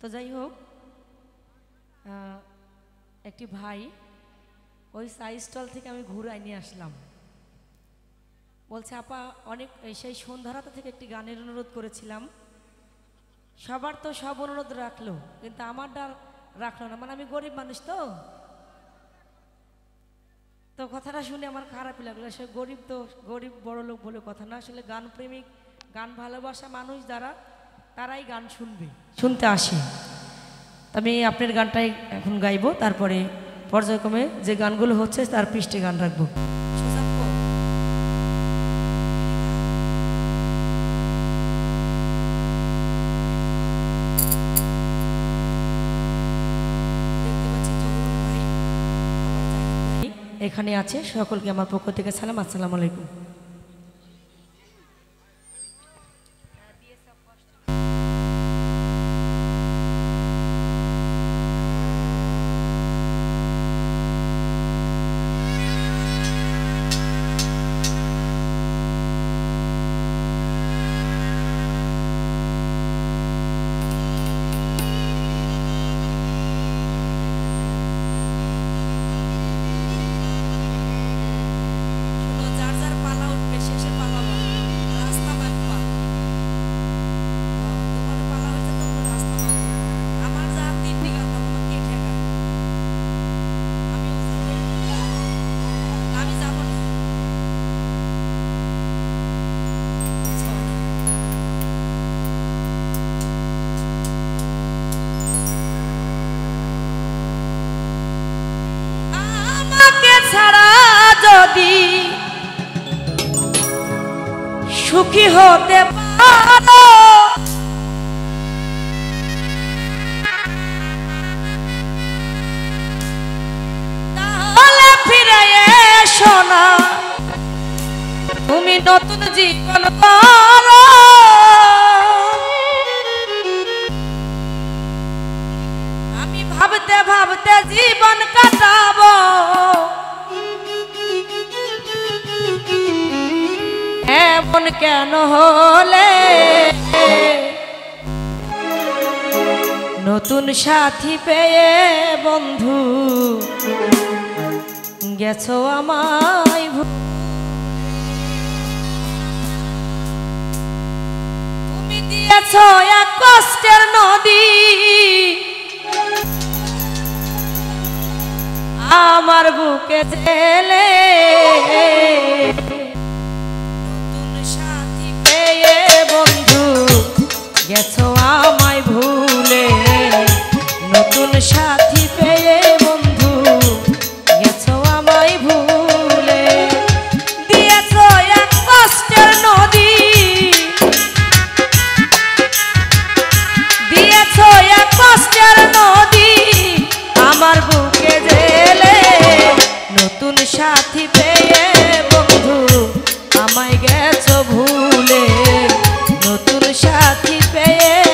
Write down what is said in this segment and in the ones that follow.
তো যাই হোক, একটি ভাই ওই চা স্টল থেকে আমি ঘুরাই নিয়ে আসলাম, বলছে আপা অনেক সেই সন্ধ্যারাত থেকে একটি গানের অনুরোধ করেছিলাম, সবার তো সব অনুরোধ রাখলো কিন্তু আমারটা রাখলো না, মানে আমি গরিব মানুষ তো তো কথাটা শুনে আমার খারাপই লাগলো। সে গরিব তো গরিব বড় লোক বলে কথা না, আসলে গান প্রেমিক গান ভালোবাসা মানুষ যারা তারাই গান শুনতে আসে। আমি আপনার গানটাই এখন গাইবো, তারপরে পর্যায়ক্রমে যে গানগুলো হচ্ছে তার পৃষ্ঠে গান রাখবো। এখানে আছে সকলকে আমার পক্ষ থেকে সালাম, আসসালামু আলাইকুম। ছাড়া যদি সুখী হতে পারো তাহলে ফিরে এসো না, তুমি নতুন জীবন করো। আমি ভাবতে ভাবতে জীবন কাটাবো, এমন কেন হলে? নতুন সাথী পেয়ে বন্ধু গেছো আমায়, তুমি দিয়েছো এক কষ্টের নদী আমার বুকে ঠেলে। বন্ধু গেছো আমায় ভুলে, নতুন সাথী পেয়ে বন্ধু গেছো আমায় ভুলে। দিয়েছো এক কষ্টের নদী, দিয়েছো এক কষ্টের নদী আমার বুকে জেলে। নতুন সাথী পেয়ে বন্ধু আমায় গেছো ভুলে, নতুন সাথী পেয়ে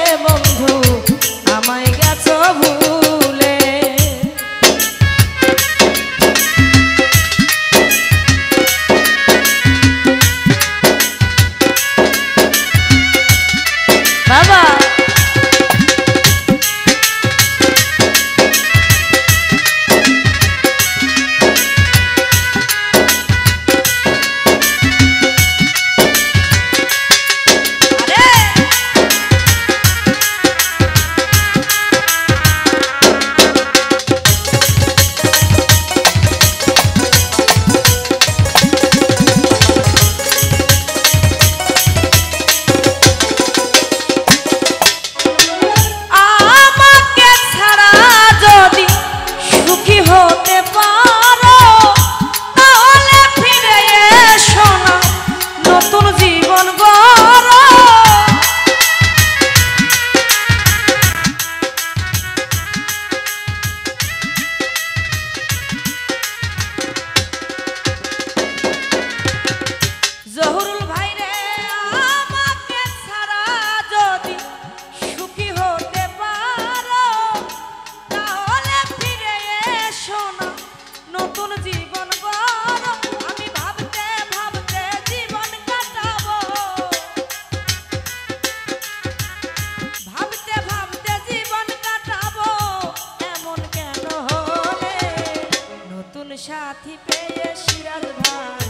সাথী পেয়ে সিরাজ ভাই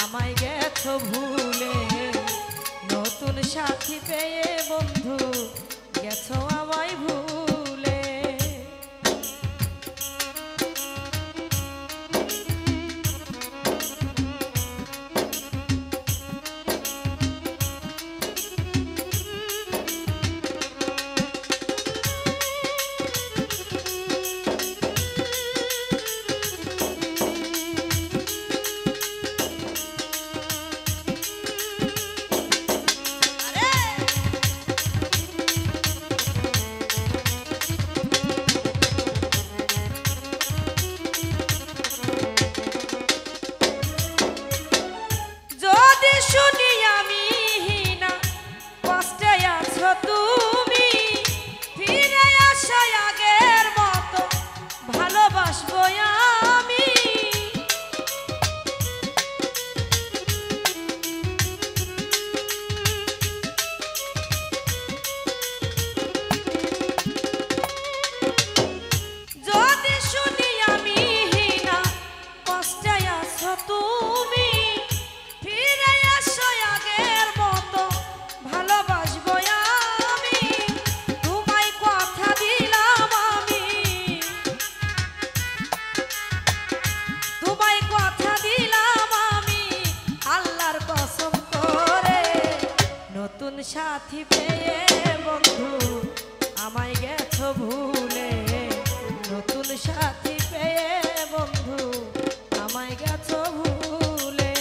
আমায় গেছো ভুলে, নতুন সাথী পেয়ে বন্ধু গেছো আমায় ভুলে। তুমি ফিরে আসো আগের মতো ভালোবাসবো আমি। যদি শুনি আমি হিনা কষ্টে আছো তুমি ফিরে আসো আগের মতো ভালোবাসবো আমি। তোমায় কথা দিলাম আমি, তোমায় কথা দিলাম আমি আল্লাহর কসম করে, নতুন সাথী পেয়ে বন্ধু আমায় গেছো ভুলে, নতুন সাথী পেয়ে বন্ধু আমায় গেছো ভুলে।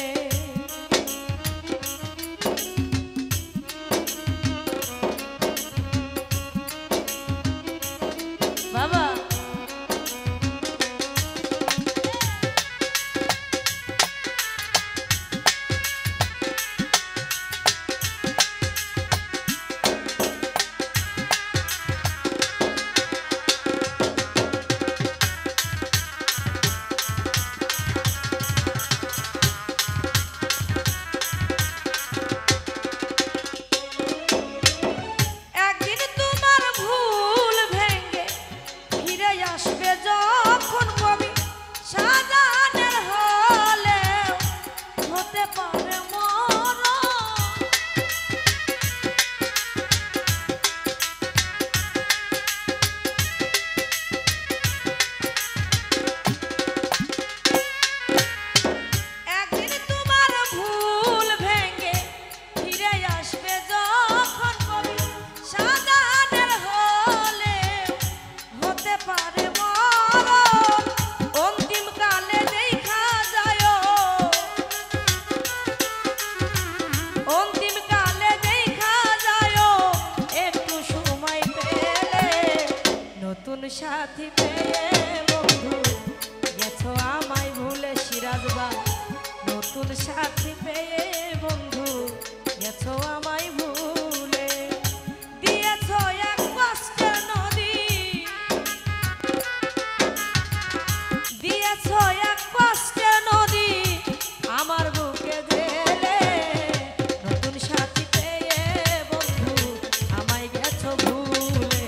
বাবা সাথী পেয়ে বন্ধু গেছো আমায় ভুলে সিরাজ ভাই, নতুন সাথী পেয়ে বন্ধু গেছো আমায় ভুলে। দিয়েছো এক কষ্টের নদী, দিয়েছো এক কষ্টের নদী আমার বুকে ঢেলে, নতুন সাথী পেয়ে বন্ধু আমায় গেছো ভুলে,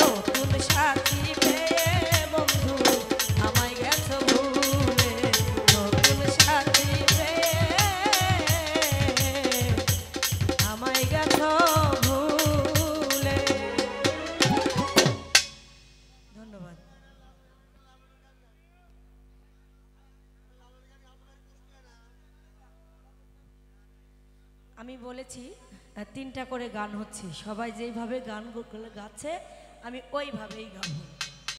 নতুন সাথী পেয়ে বন্ধু আমায় গেছো ভুলে, নতুন সাথী পেয়ে আমায় গেছো ভুলে। ধন্যবাদ। আমি বলেছি 3টা করে গান হচ্ছে, সবাই যেইভাবে গানগুলো গাচ্ছে আমি ওইভাবেই গাবো।